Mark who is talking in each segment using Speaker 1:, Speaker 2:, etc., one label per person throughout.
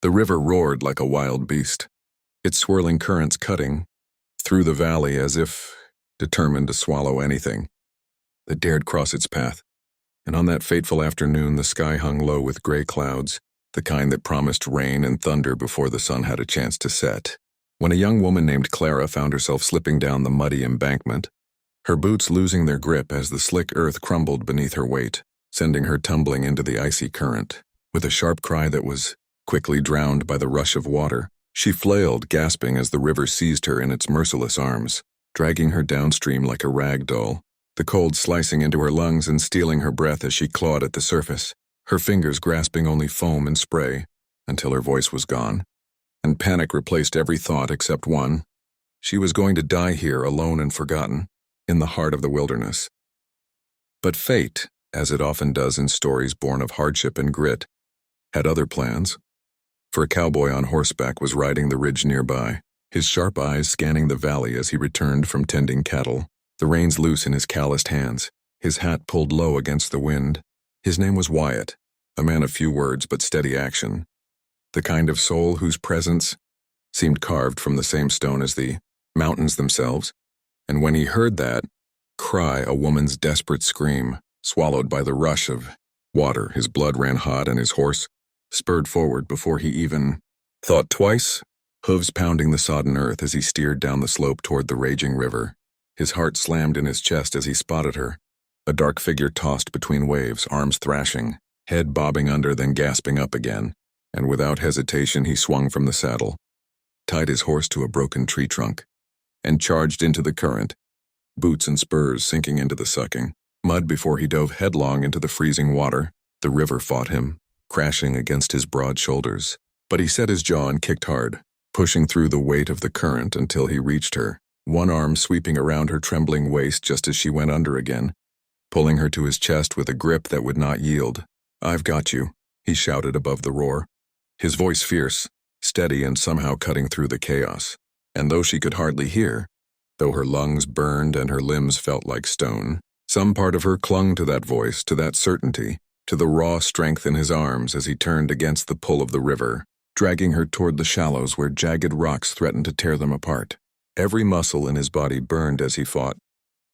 Speaker 1: The river roared like a wild beast, its swirling currents cutting through the valley as if determined to swallow anything that dared cross its path. And on that fateful afternoon, the sky hung low with gray clouds, the kind that promised rain and thunder before the sun had a chance to set. When a young woman named Clara found herself slipping down the muddy embankment, her boots losing their grip as the slick earth crumbled beneath her weight, sending her tumbling into the icy current. With a sharp cry that was quickly drowned by the rush of water, she flailed, gasping as the river seized her in its merciless arms, dragging her downstream like a rag doll, the cold slicing into her lungs and stealing her breath as she clawed at the surface, her fingers grasping only foam and spray, until her voice was gone, and panic replaced every thought except one. She was going to die here, alone and forgotten, in the heart of the wilderness. But fate, as it often does in stories born of hardship and grit, had other plans. For a cowboy on horseback was riding the ridge nearby, his sharp eyes scanning the valley as he returned from tending cattle, the reins loose in his calloused hands, his hat pulled low against the wind. His name was Wyatt, a man of few words but steady action, the kind of soul whose presence seemed carved from the same stone as the mountains themselves. And when he heard that cry, a woman's desperate scream, swallowed by the rush of water, his blood ran hot and his horse spurred forward before he even thought twice, hooves pounding the sodden earth as he steered down the slope toward the raging river. His heart slammed in his chest as he spotted her, a dark figure tossed between waves, arms thrashing, head bobbing under then gasping up again, and without hesitation he swung from the saddle, tied his horse to a broken tree trunk, and charged into the current, boots and spurs sinking into the sucking mud before he dove headlong into the freezing water. The river fought him, crashing against his broad shoulders, but he set his jaw and kicked hard, pushing through the weight of the current until he reached her, one arm sweeping around her trembling waist just as she went under again, pulling her to his chest with a grip that would not yield. "I've got you," he shouted above the roar, his voice fierce, steady and somehow cutting through the chaos. And though she could hardly hear, though her lungs burned and her limbs felt like stone, some part of her clung to that voice, to that certainty, to the raw strength in his arms as he turned against the pull of the river, dragging her toward the shallows where jagged rocks threatened to tear them apart. Every muscle in his body burned as he fought,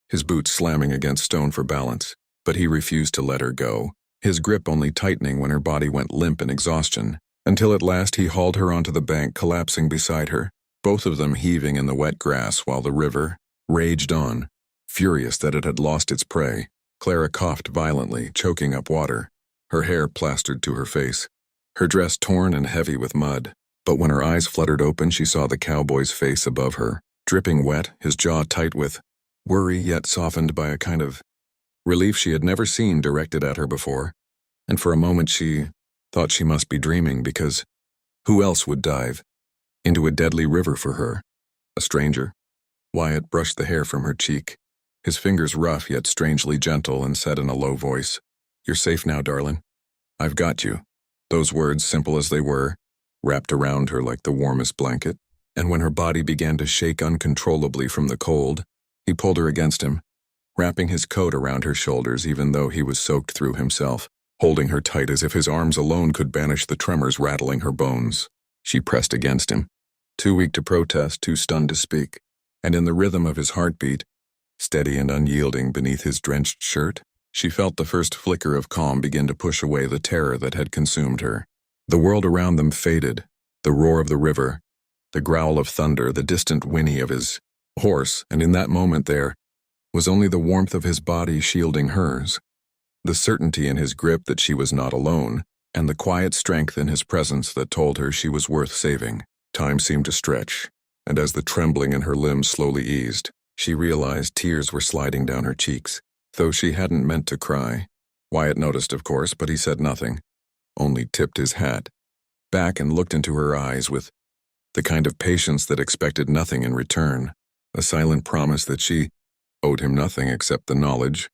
Speaker 1: his boots slamming against stone for balance, but he refused to let her go, his grip only tightening when her body went limp in exhaustion, until at last he hauled her onto the bank, collapsing beside her, both of them heaving in the wet grass while the river raged on, furious that it had lost its prey. Clara coughed violently, choking up water, her hair plastered to her face, her dress torn and heavy with mud. But when her eyes fluttered open, she saw the cowboy's face above her, dripping wet, his jaw tight with worry yet softened by a kind of relief she had never seen directed at her before. And for a moment she thought she must be dreaming, because who else would dive into a deadly river for her? A stranger? Wyatt brushed the hair from her cheek, his fingers rough yet strangely gentle, and said in a low voice, "You're safe now, darling. I've got you." Those words, simple as they were, wrapped around her like the warmest blanket, and when her body began to shake uncontrollably from the cold, he pulled her against him, wrapping his coat around her shoulders even though he was soaked through himself, holding her tight as if his arms alone could banish the tremors rattling her bones. She pressed against him, too weak to protest, too stunned to speak, and in the rhythm of his heartbeat, steady and unyielding beneath his drenched shirt, she felt the first flicker of calm begin to push away the terror that had consumed her. The world around them faded, the roar of the river, the growl of thunder, the distant whinny of his horse, and in that moment there was only the warmth of his body shielding hers, the certainty in his grip that she was not alone, and the quiet strength in his presence that told her she was worth saving. Time seemed to stretch, and as the trembling in her limbs slowly eased, she realized tears were sliding down her cheeks, though she hadn't meant to cry. Wyatt noticed, of course, but he said nothing, only tipped his hat back and looked into her eyes with the kind of patience that expected nothing in return, a silent promise that she owed him nothing except the knowledge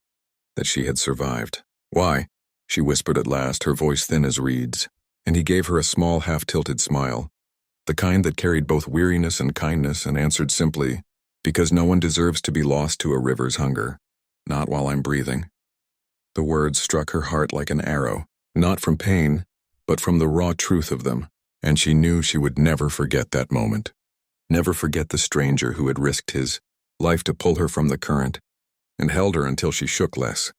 Speaker 1: that she had survived. "Why?" she whispered at last, her voice thin as reeds, and he gave her a small half-tilted smile, the kind that carried both weariness and kindness, and answered simply, "Because no one deserves to be lost to a river's hunger. Not while I'm breathing." The words struck her heart like an arrow, not from pain, but from the raw truth of them, and she knew she would never forget that moment. Never forget the stranger who had risked his life to pull her from the current, and held her until she shook less,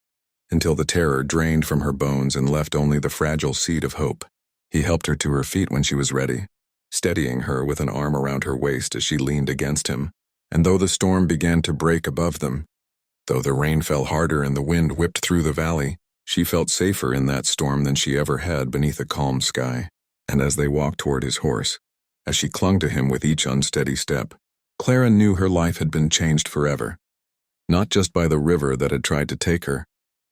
Speaker 1: until the terror drained from her bones and left only the fragile seed of hope. He helped her to her feet when she was ready, steadying her with an arm around her waist as she leaned against him. And though the storm began to break above them, though the rain fell harder and the wind whipped through the valley, she felt safer in that storm than she ever had beneath a calm sky. And as they walked toward his horse, as she clung to him with each unsteady step, Clara knew her life had been changed forever. Not just by the river that had tried to take her,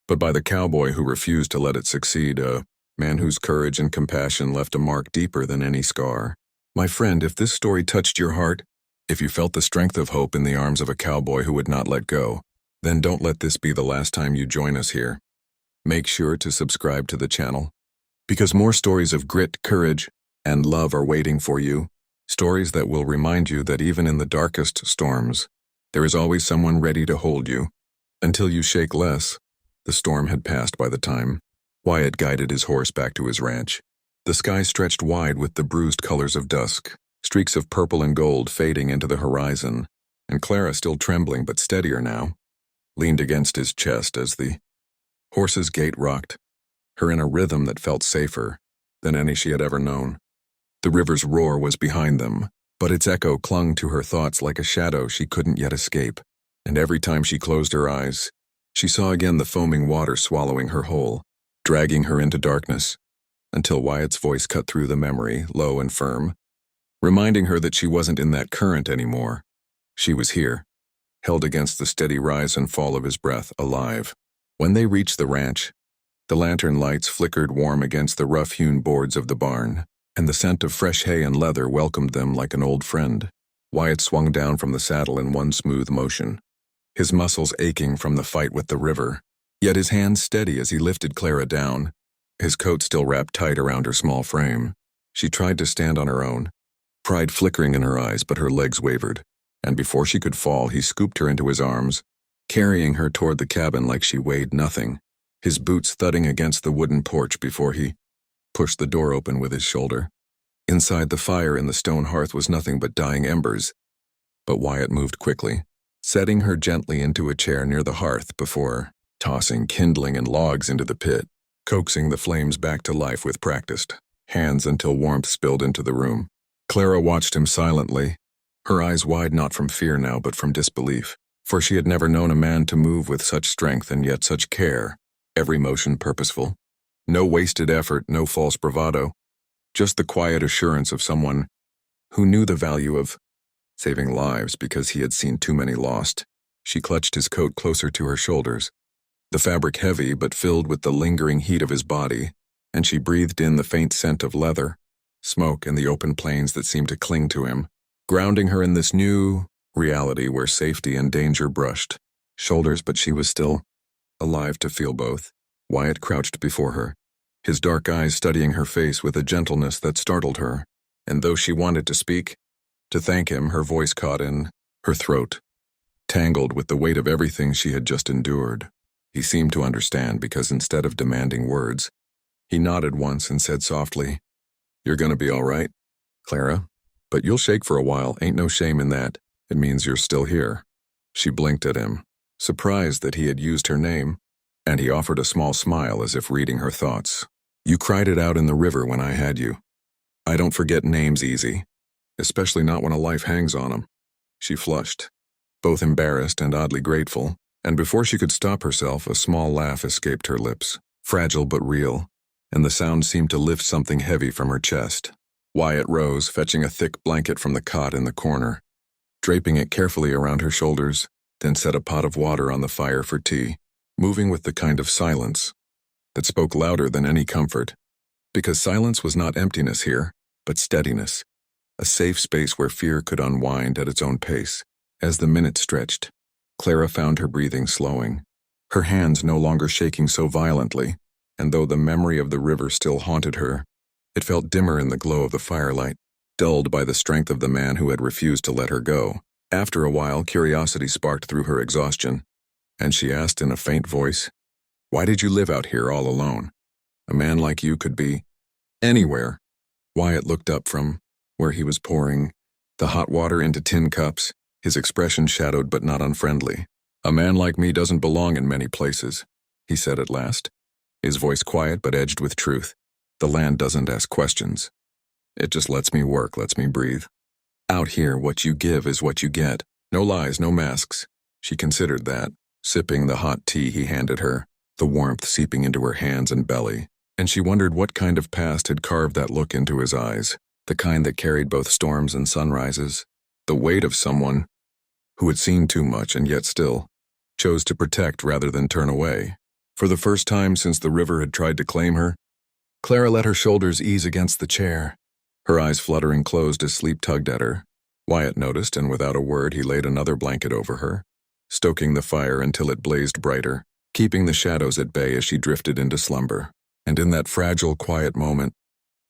Speaker 1: but by the cowboy who refused to let it succeed, a man whose courage and compassion left a mark deeper than any scar. My friend, if this story touched your heart, if you felt the strength of hope in the arms of a cowboy who would not let go, then don't let this be the last time you join us here. Make sure to subscribe to the channel, because more stories of grit, courage, and love are waiting for you. Stories that will remind you that even in the darkest storms, there is always someone ready to hold you. Until you shake less. The storm had passed by the time Wyatt guided his horse back to his ranch. The sky stretched wide with the bruised colors of dusk, streaks of purple and gold fading into the horizon, and Clara, still trembling but steadier now, leaned against his chest as the horse's gait rocked, her in a rhythm that felt safer than any she had ever known. The river's roar was behind them, but its echo clung to her thoughts like a shadow she couldn't yet escape, and every time she closed her eyes, she saw again the foaming water swallowing her whole, dragging her into darkness, until Wyatt's voice cut through the memory, low and firm, reminding her that she wasn't in that current anymore. She was here, held against the steady rise and fall of his breath, alive. When they reached the ranch, the lantern lights flickered warm against the rough-hewn boards of the barn, and the scent of fresh hay and leather welcomed them like an old friend. Wyatt swung down from the saddle in one smooth motion, his muscles aching from the fight with the river, yet his hands steady as he lifted Clara down, his coat still wrapped tight around her small frame. She tried to stand on her own, pride flickering in her eyes, but her legs wavered, and before she could fall, he scooped her into his arms, carrying her toward the cabin like she weighed nothing, his boots thudding against the wooden porch before he pushed the door open with his shoulder. Inside, the fire in the stone hearth was nothing but dying embers, but Wyatt moved quickly, setting her gently into a chair near the hearth before tossing kindling and logs into the pit, coaxing the flames back to life with practiced hands until warmth spilled into the room. Clara watched him silently, her eyes wide not from fear now but from disbelief, for she had never known a man to move with such strength and yet such care, every motion purposeful. No wasted effort, no false bravado, just the quiet assurance of someone who knew the value of saving lives because he had seen too many lost. She clutched his coat closer to her shoulders, the fabric heavy but filled with the lingering heat of his body, and she breathed in the faint scent of leather, smoke, and the open plains that seemed to cling to him, grounding her in this new reality where safety and danger brushed shoulders, but she was still alive to feel both. Wyatt crouched before her, his dark eyes studying her face with a gentleness that startled her, and though she wanted to speak, to thank him, her voice caught in her throat, tangled with the weight of everything she had just endured. He seemed to understand because instead of demanding words, he nodded once and said softly, "You're gonna be all right, Clara, but you'll shake for a while, ain't no shame in that. It means you're still here." She blinked at him, surprised that he had used her name, and he offered a small smile as if reading her thoughts. "You cried it out in the river when I had you. I don't forget names easy, especially not when a life hangs on them." She flushed, both embarrassed and oddly grateful, and before she could stop herself, a small laugh escaped her lips, fragile but real, and the sound seemed to lift something heavy from her chest. Wyatt rose, fetching a thick blanket from the cot in the corner, draping it carefully around her shoulders, then set a pot of water on the fire for tea, moving with the kind of silence that spoke louder than any comfort, because silence was not emptiness here, but steadiness, a safe space where fear could unwind at its own pace. As the minutes stretched, Clara found her breathing slowing, her hands no longer shaking so violently, and though the memory of the river still haunted her, it felt dimmer in the glow of the firelight, dulled by the strength of the man who had refused to let her go. After a while, curiosity sparked through her exhaustion, and she asked in a faint voice, "Why did you live out here all alone? A man like you could be anywhere." Wyatt looked up from where he was pouring the hot water into tin cups, his expression shadowed but not unfriendly. "A man like me doesn't belong in many places," he said at last, his voice quiet but edged with truth. "The land doesn't ask questions. It just lets me work, lets me breathe. Out here, what you give is what you get. No lies, no masks." She considered that, sipping the hot tea he handed her, the warmth seeping into her hands and belly, and she wondered what kind of past had carved that look into his eyes, the kind that carried both storms and sunrises, the weight of someone who had seen too much and yet still chose to protect rather than turn away. For the first time since the river had tried to claim her, Clara let her shoulders ease against the chair, her eyes fluttering closed as sleep tugged at her. Wyatt noticed, and without a word he laid another blanket over her, stoking the fire until it blazed brighter, keeping the shadows at bay as she drifted into slumber. And in that fragile, quiet moment,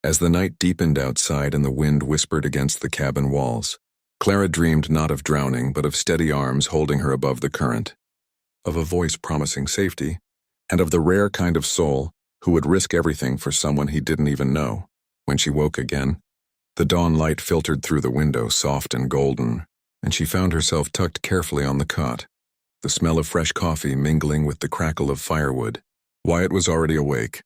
Speaker 1: as the night deepened outside and the wind whispered against the cabin walls, Clara dreamed not of drowning but of steady arms holding her above the current, of a voice promising safety, and of the rare kind of soul who would risk everything for someone he didn't even know. When she woke again, the dawn light filtered through the window, soft and golden, and she found herself tucked carefully on the cot, the smell of fresh coffee mingling with the crackle of firewood. Wyatt was already awake,